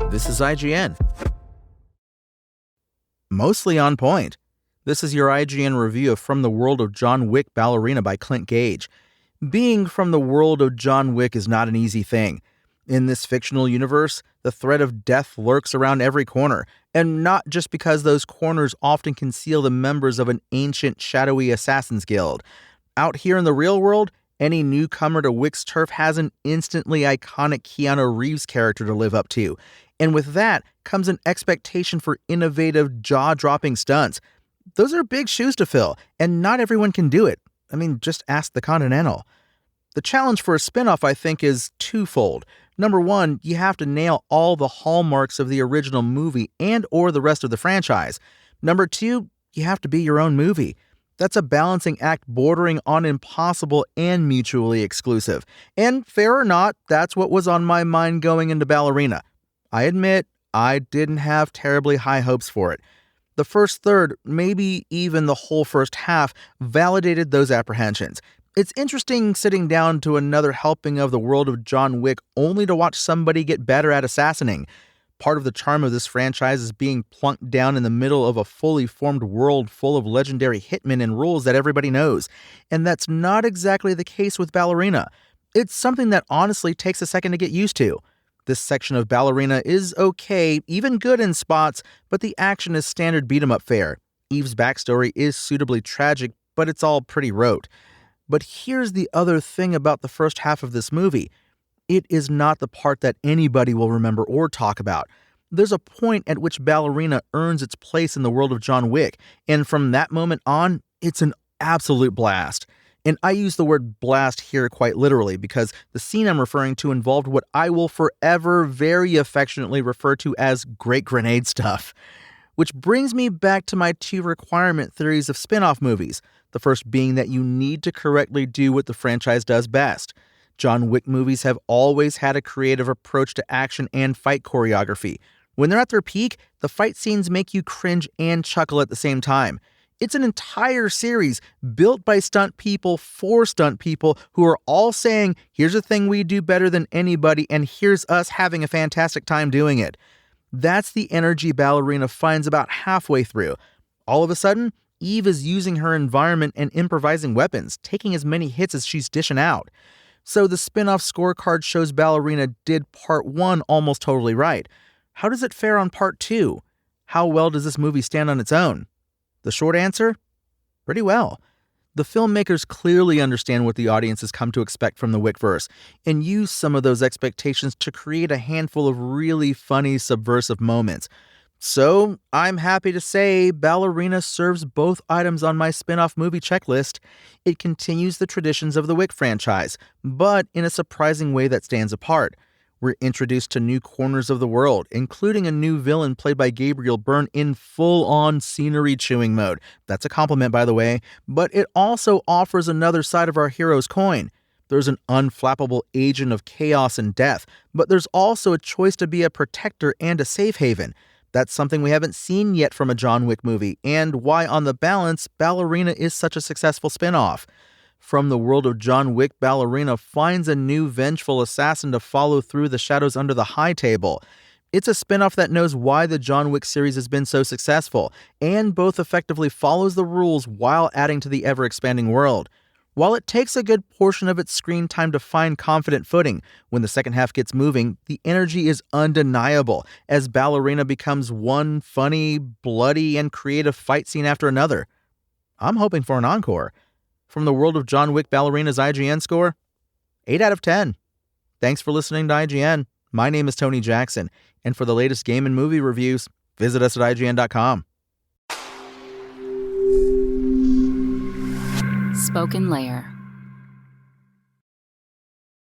This is IGN. Mostly on point. This is your IGN review of From the World of John Wick, Ballerina by Clint Gage. Being from the world of John Wick is not an easy thing. In this fictional universe, the threat of death lurks around every corner, and not just because those corners often conceal the members of an ancient, shadowy assassins guild. Out here in the real world, any newcomer to Wick's turf has an instantly iconic Keanu Reeves character to live up to. And with that comes an expectation for innovative, jaw-dropping stunts. Those are big shoes to fill, and not everyone can do it. I mean, just ask the Continental. The challenge for a spinoff, I think, is twofold. Number one, you have to nail all the hallmarks of the original movie and or the rest of the franchise. Number two, you have to be your own movie. That's a balancing act bordering on impossible and mutually exclusive. And fair or not, that's what was on my mind going into Ballerina. I admit, I didn't have terribly high hopes for it. The first third, maybe even the whole first half, validated those apprehensions. It's interesting sitting down to another helping of the world of John Wick only to watch somebody get better at assassinating. Part of the charm of this franchise is being plunked down in the middle of a fully formed world full of legendary hitmen and rules that everybody knows. And that's not exactly the case with Ballerina. It's something that honestly takes a second to get used to. This section of Ballerina is okay, even good in spots, but the action is standard beat-em-up fare. Eve's backstory is suitably tragic, but it's all pretty rote. But here's the other thing about the first half of this movie. It is not the part that anybody will remember or talk about. There's a point at which Ballerina earns its place in the world of John Wick, and from that moment on, it's an absolute blast. And I use the word blast here quite literally because the scene I'm referring to involved what I will forever very affectionately refer to as great grenade stuff. Which brings me back to my two requirement theories of spin-off movies. The first being that you need to correctly do what the franchise does best. John Wick movies have always had a creative approach to action and fight choreography. When they're at their peak, the fight scenes make you cringe and chuckle at the same time. It's an entire series built by stunt people for stunt people who are all saying, here's a thing we do better than anybody, and here's us having a fantastic time doing it. That's the energy Ballerina finds about halfway through. All of a sudden, Eve is using her environment and improvising weapons, taking as many hits as she's dishing out. So the spin-off scorecard shows Ballerina did part one almost totally right. How does it fare on part two? How well does this movie stand on its own? The short answer? Pretty well. The filmmakers clearly understand what the audience has come to expect from the Wickverse and use some of those expectations to create a handful of really funny subversive moments. So, I'm happy to say Ballerina serves both items on my spin-off movie checklist. It continues the traditions of the Wick franchise, but in a surprising way that stands apart. We're introduced to new corners of the world, including a new villain played by Gabriel Byrne in full-on scenery-chewing mode. That's a compliment, by the way, but it also offers another side of our hero's coin. There's an unflappable agent of chaos and death, but there's also a choice to be a protector and a safe haven. That's something we haven't seen yet from a John Wick movie, and why, on the balance, Ballerina is such a successful spin-off. From the world of John Wick, Ballerina finds a new vengeful assassin to follow through the shadows under the high table. It's a spin-off that knows why the John Wick series has been so successful, and both effectively follows the rules while adding to the ever-expanding world. While it takes a good portion of its screen time to find confident footing, when the second half gets moving, the energy is undeniable as Ballerina becomes one funny, bloody, and creative fight scene after another. I'm hoping for an encore. From the world of John Wick, Ballerina's IGN score? 8 out of 10. Thanks for listening to IGN. My name is Tony Jackson, and for the latest game and movie reviews, visit us at IGN.com. Spoken Layer.